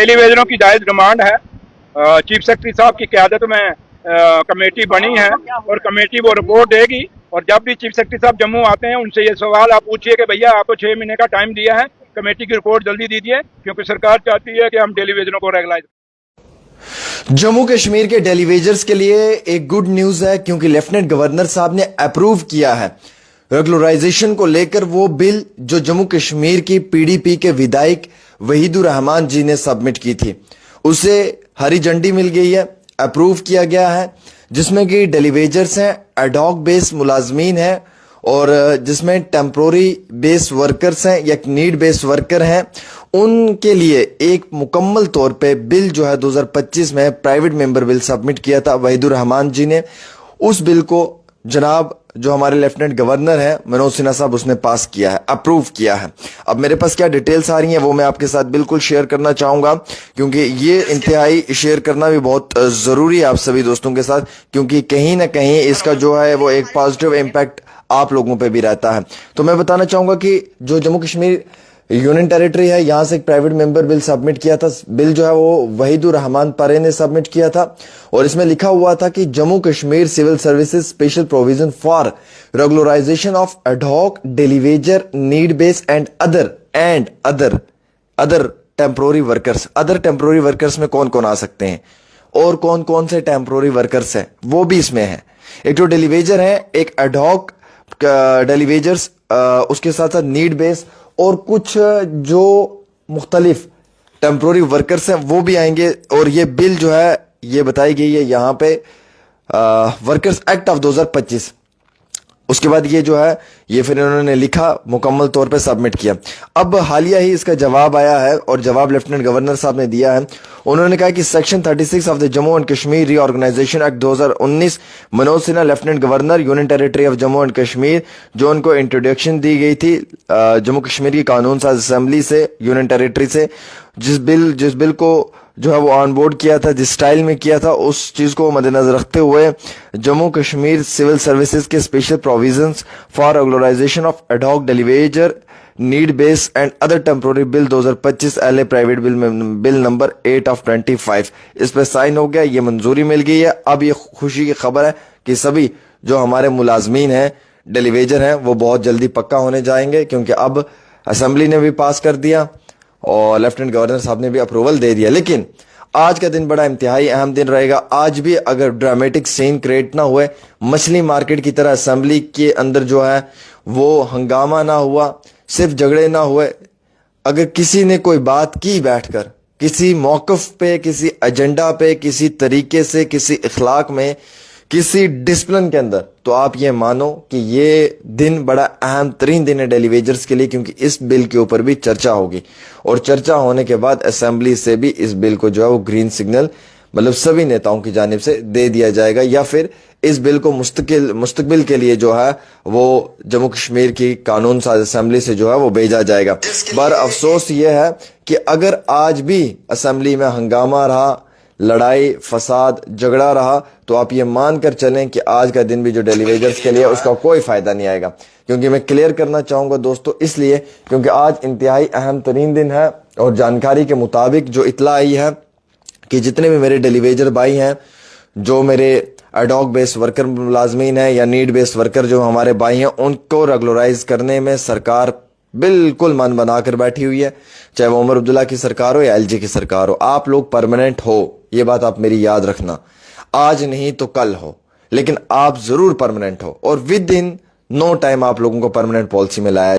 Tele वेजरों की जायज़ demand है। चीफ सेक्रेटरी साहब की क़यादत में कमेटी बनी है और कमेटी वो रिपोर्ट देगी। और जब भी चीफ सेक्रेटरी साहब जम्मू आते हैं उनसे ये सवाल आप पूछिए कि भैया आपको 6 महीने का टाइम दिया है, कमेटी की रिपोर्ट जल्दी दीजिए, क्योंकि सरकार चाहती है कि हम डेली वेजरों को रेगुलाइज। जम्मू कश्मीर के डेली वेजर्स के लिए एक गुड न्यूज है, क्योंकि लेफ्टिनेंट गवर्नर साहब ने अप्रूव किया है रेगुलराइजेशन को लेकर वो बिल जो जम्मू कश्मीर की पीडीपी के विधायक वहीदुर रहमान जी ने सबमिट की थी, उसे हरी झंडी मिल गई है, अप्रूव किया गया है, जिसमें कि डेली वेजर्स हैं, एडॉक बेस मुलाजमीन हैं और जिसमें टेम्पोररी बेस वर्कर्स हैं या नीड बेस वर्कर हैं, उनके लिए एक मुकम्मल तौर पे बिल जो है 2025 में प्राइवेट मेंबर बिल सबमिट किया था वहीदुर रहमान जी ने। उस बिल को जनाब जो हमारे लेफ्टिनेंट गवर्नर हैं मनोज सिन्हा साहब, उसने पास किया है, अप्रूव किया है। अब मेरे पास क्या डिटेल्स आ रही हैं वो मैं आपके साथ बिल्कुल शेयर करना चाहूंगा, क्योंकि ये इंतहाई शेयर करना भी बहुत जरूरी है आप सभी दोस्तों के साथ, क्योंकि कहीं ना कहीं इसका जो है वो एक पॉजिटिव इम्पैक्ट आप लोगों पे भी रहता है। तो मैं बताना चाहूंगा कि जो जम्मू कश्मीर यूनियन टेरिटरी है, यहां से एक प्राइवेट मेंबर बिल सबमिट किया था। बिल जो है वो वहीदुर रहमान परे ने सबमिट किया था और इसमें लिखा हुआ था कि Jammu Kashmir civil services special provision for regularisation of ad hoc daily wager need base and other temporary workers. Other temporary workers में कौन कौन आ सकते हैं और कौन कौन से टेम्पोररी वर्कर्स हैं वो भी इसमें है। एक जो डेली वेजर है, एक एडहॉक डेली वेजर्स, उसके साथ साथ नीड बेस और कुछ जो मुख्तलिफ टेम्पोररी वर्कर्स हैं वो भी आएंगे। और ये बिल जो है ये बताई गई है यहाँ पे वर्कर्स एक्ट ऑफ 2025। उसके बाद ये जो है ये फिर इन्होंने लिखा, मुकम्मल तौर पे सबमिट किया। अब हालिया ही इसका जवाब आया है और जवाब लेफ्टिनेंट गवर्नर साहब ने दिया है। उन्होंने कहा कि section 36 of the Jammu and Kashmir reorganisation act 2019, Manoj Sinha lieutenant governor union territory of Jammu and Kashmir, जो उनको इंट्रोडक्शन दी गई थी जम्मू कश्मीर की कानून साज असेंबली से, यूनियन टेरिटरी से, जिस बिल को जो है वो ऑन बोर्ड किया था, जिस स्टाइल में किया था, उस चीज को मद्देनजर रखते हुए जम्मू कश्मीर सिविल सर्विसेज के special provisions for regularisation of ad hoc daily wager need base and other temporary bill 2025 LA private bill number 8 of 25 इस पर साइन हो गया, ये मंजूरी मिल गई है। अब ये खुशी की खबर है कि सभी जो हमारे मुलाजमीन हैं, डेली वेजर हैं, वो बहुत जल्दी पक्का होने जाएंगे, क्योंकि अब असेंबली ने भी पास कर दिया और लेफ्टिनेंट गवर्नर साहब ने भी अप्रूवल दे दिया। लेकिन आज का दिन बड़ा इंतहाई अहम दिन रहेगा। आज भी अगर ड्रामेटिक सीन क्रिएट ना हुए, मछली मार्केट की तरह असेंबली के अंदर जो है वो हंगामा ना हुआ, सिर्फ झगड़े ना हुए, अगर किसी ने कोई बात की बैठकर किसी मौकफ पे, किसी एजेंडा पे, किसी तरीके से, किसी इखलाक में, किसी डिसिप्लिन के अंदर, तो आप ये मानो कि ये दिन बड़ा अहम तरीन दिन है डेली वेजर्स के लिए, क्योंकि इस बिल के ऊपर भी चर्चा होगी और चर्चा होने के बाद असेंबली से भी इस बिल को जो है वो ग्रीन सिग्नल मतलब सभी नेताओं की जानिब से दे दिया जाएगा, या फिर इस बिल को मुस्तकबिल के लिए जो है वो जम्मू कश्मीर की कानून साज असेंबली से जो है वो भेजा जाएगा। पर अफसोस ये है कि अगर आज भी असेंबली में हंगामा रहा, लड़ाई फसाद झगड़ा रहा, तो आप ये मान कर चलें कि आज का दिन भी जो डेली वेजर्स के लिए उसका कोई फायदा नहीं आएगा। क्योंकि मैं क्लियर करना चाहूंगा दोस्तों, इसलिए क्योंकि आज इंतहाई अहम तरीन दिन है और जानकारी के मुताबिक जो इतला आई है कि जितने भी मेरे डेली वेजर भाई हैं, जो मेरे एडॉक बेस वर्कर मुलाजमीन हैं या नीड बेस वर्कर जो हमारे भाई हैं, उनको रेगुलराइज करने में सरकार बिल्कुल मन बनाकर बैठी हुई है। चाहे वो उमर अब्दुल्ला की सरकार हो या एलजी की सरकार हो, आप लोग परमानेंट हो, ये बात आप मेरी याद रखना। आज नहीं तो कल हो, लेकिन आप जरूर परमानेंट हो और विद इन नो टाइम आप लोगों को परमानेंट पॉलिसी में लाया